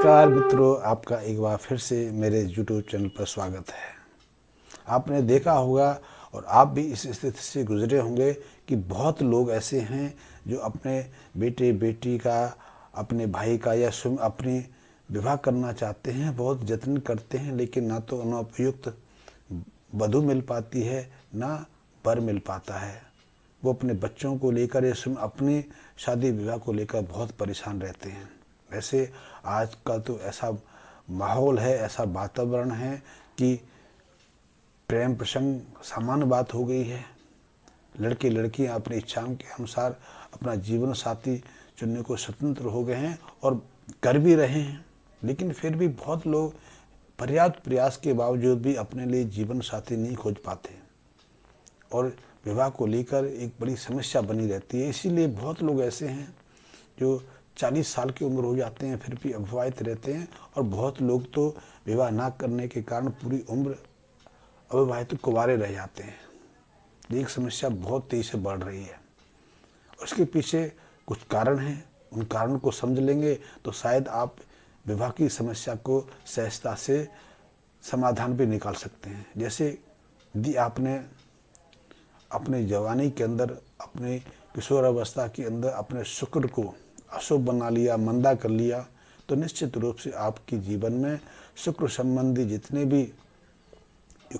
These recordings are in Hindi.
नमस्कार मित्रों, आपका एक बार फिर से मेरे YouTube चैनल पर स्वागत है। आपने देखा होगा और आप भी इस स्थिति से गुजरे होंगे कि बहुत लोग ऐसे हैं जो अपने बेटे बेटी का, अपने भाई का या स्वयं अपनी विवाह करना चाहते हैं, बहुत जत्न करते हैं, लेकिन ना तो उन्हें उपयुक्त वधू मिल पाती है ना वर मिल पाता है। वो अपने बच्चों को लेकर या स्वयं अपनी शादी विवाह को लेकर बहुत परेशान रहते हैं। वैसे आज का तो ऐसा माहौल है, ऐसा वातावरण है कि प्रेम प्रसंग सामान्य बात हो गई है। लड़के लड़कियां अपनी इच्छाओं के अनुसार अपना जीवन साथी चुनने को स्वतंत्र हो गए हैं और कर भी रहे हैं, लेकिन फिर भी बहुत लोग पर्याप्त प्रयास के बावजूद भी अपने लिए जीवन साथी नहीं खोज पाते और विवाह को लेकर एक बड़ी समस्या बनी रहती है। इसीलिए बहुत लोग ऐसे हैं जो 40 साल की उम्र हो जाते हैं फिर भी अविवाहित रहते हैं, और बहुत लोग तो विवाह ना करने के कारण पूरी उम्र अविवाहित कुंवारे रह जाते हैं। ये एक समस्या बहुत तेजी से बढ़ रही है। उसके पीछे कुछ कारण हैं, उन कारणों को समझ लेंगे तो शायद आप विवाह की समस्या को सहजता से समाधान भी निकाल सकते हैं। जैसे यदि आपने अपने जवानी के अंदर, अपने किशोर अवस्था के अंदर अपने शुक्र को अशुभ बना लिया, मंदा कर लिया, तो निश्चित रूप से आपके जीवन में शुक्र संबंधी जितने भी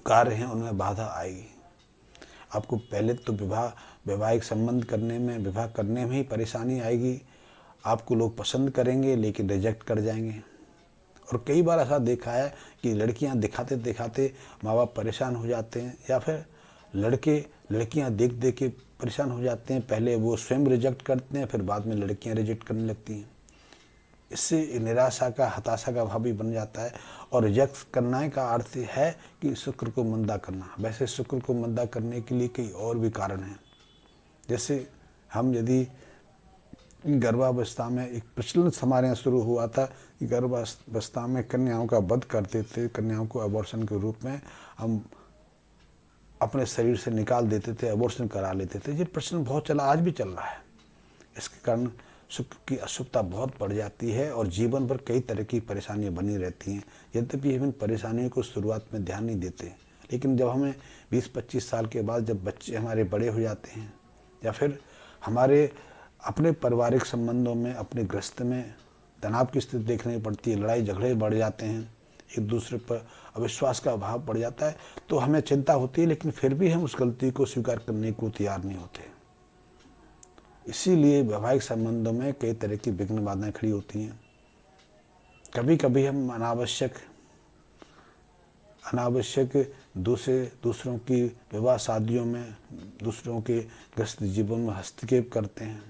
कार्य हैं उनमें बाधा आएगी। आपको पहले तो वैवाहिक संबंध करने में, विवाह करने में ही परेशानी आएगी। आपको लोग पसंद करेंगे लेकिन रिजेक्ट कर जाएंगे। और कई बार ऐसा देखा है कि लड़कियां दिखाते दिखाते माँ बाप परेशान हो जाते हैं, या फिर लड़के लड़कियां देख देख के परेशान हो जाते हैं। पहले वो स्वयं रिजेक्ट करते हैं, फिर बाद में लड़कियां रिजेक्ट करने लगती हैं। इससे निराशा का, हताशा का भाव भी बन जाता है। और रिजेक्ट करना का अर्थ है कि शुक्र को मंदा करना। वैसे शुक्र को मंदा करने के लिए कई और भी कारण हैं। जैसे हम यदि गर्भावस्था में, एक प्रचलन हमारे यहाँ शुरू हुआ था कि गर्भावस्था में कन्याओं का वध करते थे, कन्याओं को अबॉर्शन के रूप में हम अपने शरीर से निकाल देते थे, अबॉर्शन करा लेते थे। ये प्रचलन बहुत चला, आज भी चल रहा है। इसके कारण शुक्र की अशुभता बहुत बढ़ जाती है और जीवन भर कई तरह की परेशानियां बनी रहती हैं। यद्यपि हम इन परेशानियों को शुरुआत में ध्यान नहीं देते, लेकिन जब हमें 20-25 साल के बाद जब बच्चे हमारे बड़े हो जाते हैं, या फिर हमारे अपने पारिवारिक संबंधों में, अपने गृहस्थ में तनाव की स्थिति देखने पड़ती है, लड़ाई झगड़े बढ़ जाते हैं, एक दूसरे पर अविश्वास का अभाव बढ़ जाता है, तो हमें चिंता होती है, लेकिन फिर भी हम उस गलती को स्वीकार करने को तैयार नहीं होते। इसीलिए वैवाहिक संबंधों में कई तरह की विघ्न बाधाएं खड़ी होती हैं। कभी कभी हम अनावश्यक दूसरों की विवाह शादियों में, दूसरों के ग्रस्त जीवन में हस्तक्षेप करते हैं।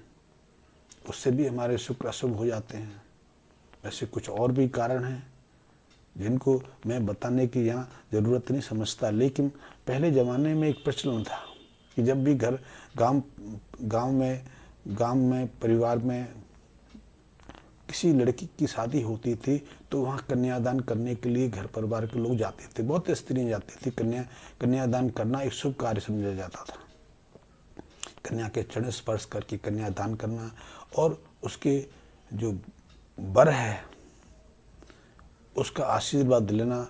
उससे भी हमारे शुक्र अशुभ हो जाते हैं। वैसे कुछ और भी कारण हैं जिनको मैं बताने की यहाँ ज़रूरत नहीं समझता, लेकिन पहले ज़माने में एक प्रचलन था कि जब भी गांव में परिवार में किसी लड़की की शादी होती थी तो वहाँ कन्यादान करने के लिए घर परिवार के लोग जाते थे, बहुत स्त्रियाँ जाती थी। कन्यादान करना एक शुभ कार्य समझा जाता था। कन्या के चरण स्पर्श करके कन्यादान करना और उसके जो वर है उसका आशीर्वाद लेना,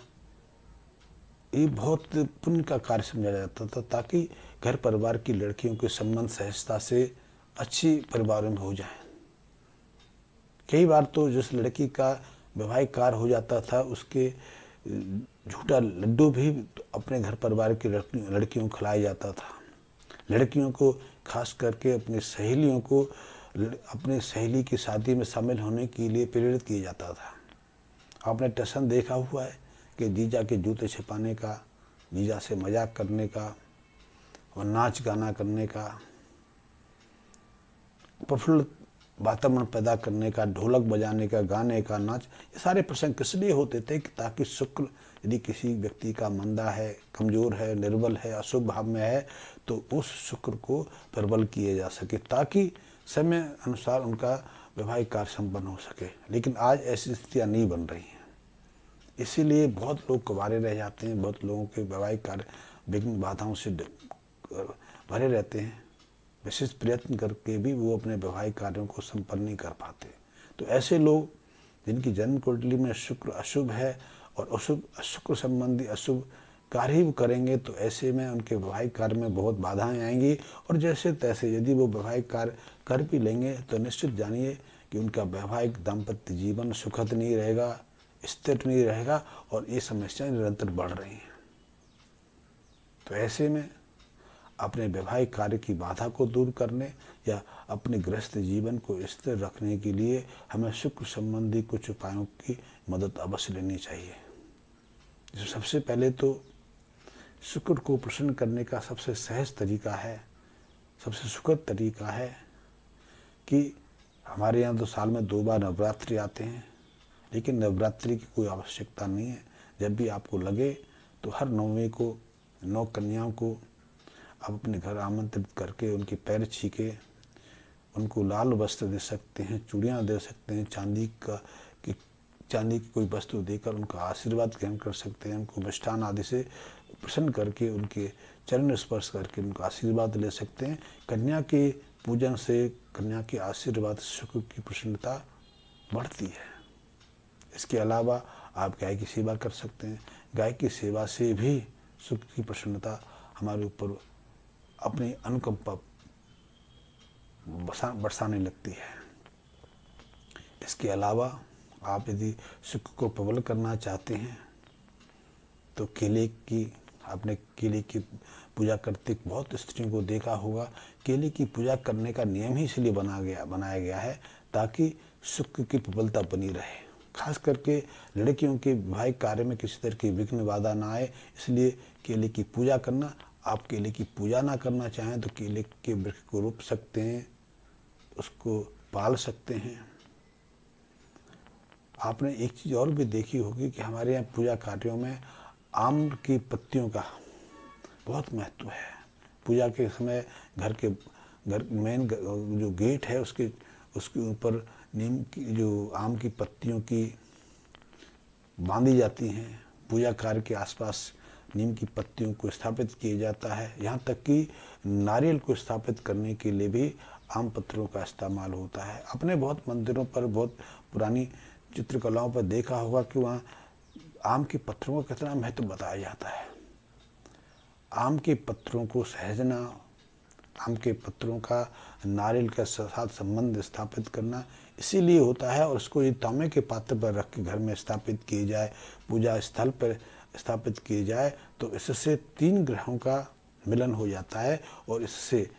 ये बहुत पुण्य का कार्य समझा जाता था, ताकि घर परिवार की लड़कियों के संबंध सहजता से अच्छी परिवारों में हो जाए। कई बार तो जिस लड़की का वैवाहिक कार्य हो जाता था उसके झूठा लड्डू भी अपने घर परिवार की लड़कियों को खिलाया जाता था। लड़कियों को खास करके अपनी सहेलियों को अपनी सहेली की शादी में शामिल होने के लिए प्रेरित किया जाता था। आपने टशन देखा हुआ है कि जीजा के जूते छिपाने का, जीजा से मजाक करने का और नाच गाना करने का, प्रफुल्ल वातावरण पैदा करने का, ढोलक बजाने का, गाने का, नाच, ये सारे प्रसंग किस लिए होते थे कि ताकि शुक्र यदि किसी व्यक्ति का मंदा है, कमज़ोर है, निर्बल है, अशुभ भाव में है, तो उस शुक्र को प्रबल किया जा सके, ताकि समय अनुसार उनका वैवाहिक कार्य संपन्न हो सके। लेकिन आज ऐसी स्थितियाँ नहीं बन रही हैं। इसीलिए बहुत लोग कुंवारे रह जाते हैं, बहुत लोगों के वैवाहिक कार्य विघ्न बाधाओं से भरे रहते हैं। विशेष प्रयत्न करके भी वो अपने वैवाहिक कार्यों को संपन्न नहीं कर पाते। तो ऐसे लोग जिनकी जन्म कुंडली में शुक्र अशुभ है और अशुभ शुक्र संबंधी अशुभ कार्य ही करेंगे, तो ऐसे में उनके वैवाहिक कार्य में बहुत बाधाएं आएंगी। और जैसे तैसे यदि वो वैवाहिक कार्य कर भी लेंगे तो निश्चित जानिए कि उनका वैवाहिक दाम्पत्य जीवन सुखद नहीं रहेगा, स्थिर नहीं रहेगा और ये समस्याएं निरंतर बढ़ रही हैं। तो ऐसे में अपने वैवाहिक कार्य की बाधा को दूर करने या अपने गृहस्थ जीवन को स्थिर रखने के लिए हमें शुक्र संबंधी कुछ उपायों की मदद अवश्य लेनी चाहिए। जो सबसे पहले तो शुक्र को प्रसन्न करने का सबसे सहज तरीका है, सबसे सुखद तरीका है कि हमारे यहाँ तो साल में 2 बार नवरात्रि आते हैं, लेकिन नवरात्रि की कोई आवश्यकता नहीं है। जब भी आपको लगे तो हर नौवीं को 9 कन्याओं को आप अपने घर आमंत्रित करके उनके पैर छीके उनको लाल वस्त्र दे सकते हैं, चूड़ियाँ दे सकते हैं, चांदी की कोई वस्तु देकर उनका आशीर्वाद ग्रहण कर सकते हैं। उनको मिष्ठान आदि से प्रसन्न करके उनके चरण स्पर्श करके उनका आशीर्वाद ले सकते हैं। कन्या के पूजन से, कन्या के आशीर्वाद से शुक्र की प्रसन्नता बढ़ती है। इसके अलावा आप गाय की सेवा कर सकते हैं। गाय की सेवा से भी शुक्र की प्रसन्नता हमारे ऊपर अपनी अनुकंपा बरसाने लगती है। इसके अलावा आप यदि शुक्र को प्रबल करना चाहते हैं तो आपने केले की पूजा करते बहुत स्त्रियों को देखा होगा। केले की पूजा करने का नियम ही इसलिए बनाया गया है ताकि शुक्र की प्रबलता बनी रहे। खास करके लड़कियों के वैवाहिक कार्य में किसी तरह की विघ्न बाधा ना आए, इसलिए केले की पूजा करना। आप केले की पूजा ना करना चाहें तो केले के वृक्ष को रोप सकते हैं, उसको पाल सकते हैं। आपने एक चीज़ और भी देखी होगी कि हमारे यहाँ पूजा कार्यों में आम की पत्तियों का बहुत महत्व है। पूजा के समय घर मेन जो गेट है उसके ऊपर नीम की जो आम की पत्तियों की बांधी जाती हैं। पूजा कार्य के आसपास नीम की पत्तियों को स्थापित किया जाता है। यहाँ तक कि नारियल को स्थापित करने के लिए भी आम पत्थरों का इस्तेमाल होता है। अपने बहुत मंदिरों पर, बहुत पुरानी चित्रकलाओं पर देखा होगा कि वहाँ आम के पत्थरों का कितना महत्व बताया जाता है। आम के पत्थरों को सहेजना, आम के पत्थरों का नारियल के साथ संबंध स्थापित करना इसीलिए होता है। और उसको ये तांबे के पात्र पर रख के घर में स्थापित किए जाए, पूजा स्थल पर स्थापित किए जाए, तो इससे 3 ग्रहों का मिलन हो जाता है और इससे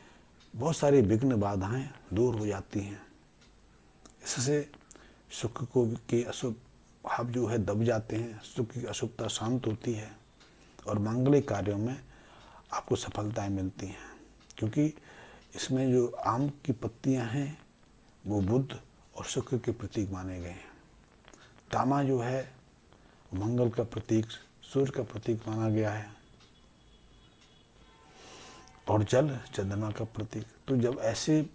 बहुत सारी विघ्न बाधाएं दूर हो जाती हैं। इससे शुक्र को के अशुभ भाव जो है दब जाते हैं, शुक्र की अशुभता शांत होती है और मांगलिक कार्यों में आपको सफलताएं मिलती हैं। क्योंकि इसमें जो आम की पत्तियां हैं वो बुध और शुक्र के प्रतीक माने गए हैं। तामा जो है मंगल का प्रतीक, सूर्य का प्रतीक माना गया है और जल चंद्रमा का प्रतीक। तो जब ऐसे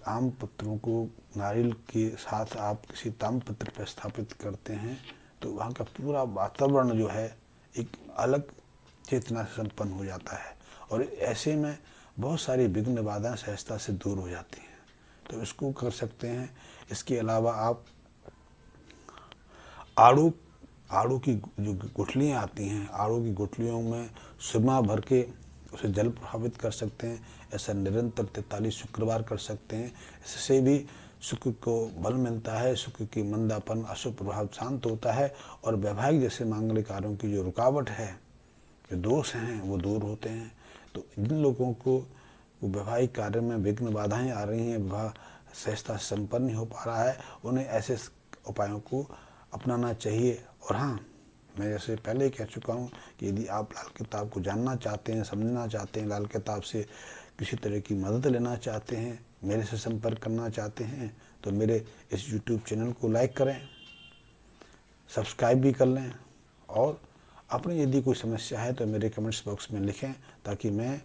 आम पत्रों को नारियल के साथ आप किसी ताम्रपत्र पर स्थापित करते हैं तो वहाँ का पूरा वातावरण जो है एक अलग चेतना से संपन्न हो जाता है और ऐसे में बहुत सारी विघ्न बाधाएं सहजता से दूर हो जाती हैं। तो इसको कर सकते हैं। इसके अलावा आप आड़ू की जो गुठलियाँ आती हैं, आड़ू की गुठलियों में सुरमा भर के उसे जल प्रभावित कर सकते हैं। ऐसा निरंतर 43 शुक्रवार कर सकते हैं। इससे भी शुक्र को बल मिलता है, शुक्र की मंदापन, अशुभ प्रभाव शांत होता है और वैवाहिक जैसे मांगलिक कार्यों की जो रुकावट है, जो दोष हैं, वो दूर होते हैं। तो जिन लोगों को वैवाहिक कार्य में विघ्न बाधाएं आ रही हैं, विवाह सहजता से संपन्न नहीं हो पा रहा है, उन्हें ऐसे उपायों को अपनाना चाहिए। और हाँ, मैं जैसे पहले कह चुका हूँ कि यदि आप लाल किताब को जानना चाहते हैं, समझना चाहते हैं, लाल किताब से किसी तरह की मदद लेना चाहते हैं, मेरे से संपर्क करना चाहते हैं, तो मेरे इस YouTube चैनल को लाइक करें, सब्सक्राइब भी कर लें और अपनी यदि कोई समस्या है तो मेरे कमेंट्स बॉक्स में लिखें ताकि मैं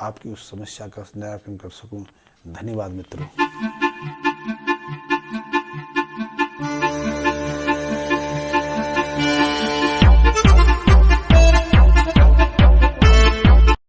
आपकी उस समस्या का निराकरण कर सकूं। धन्यवाद मित्रों।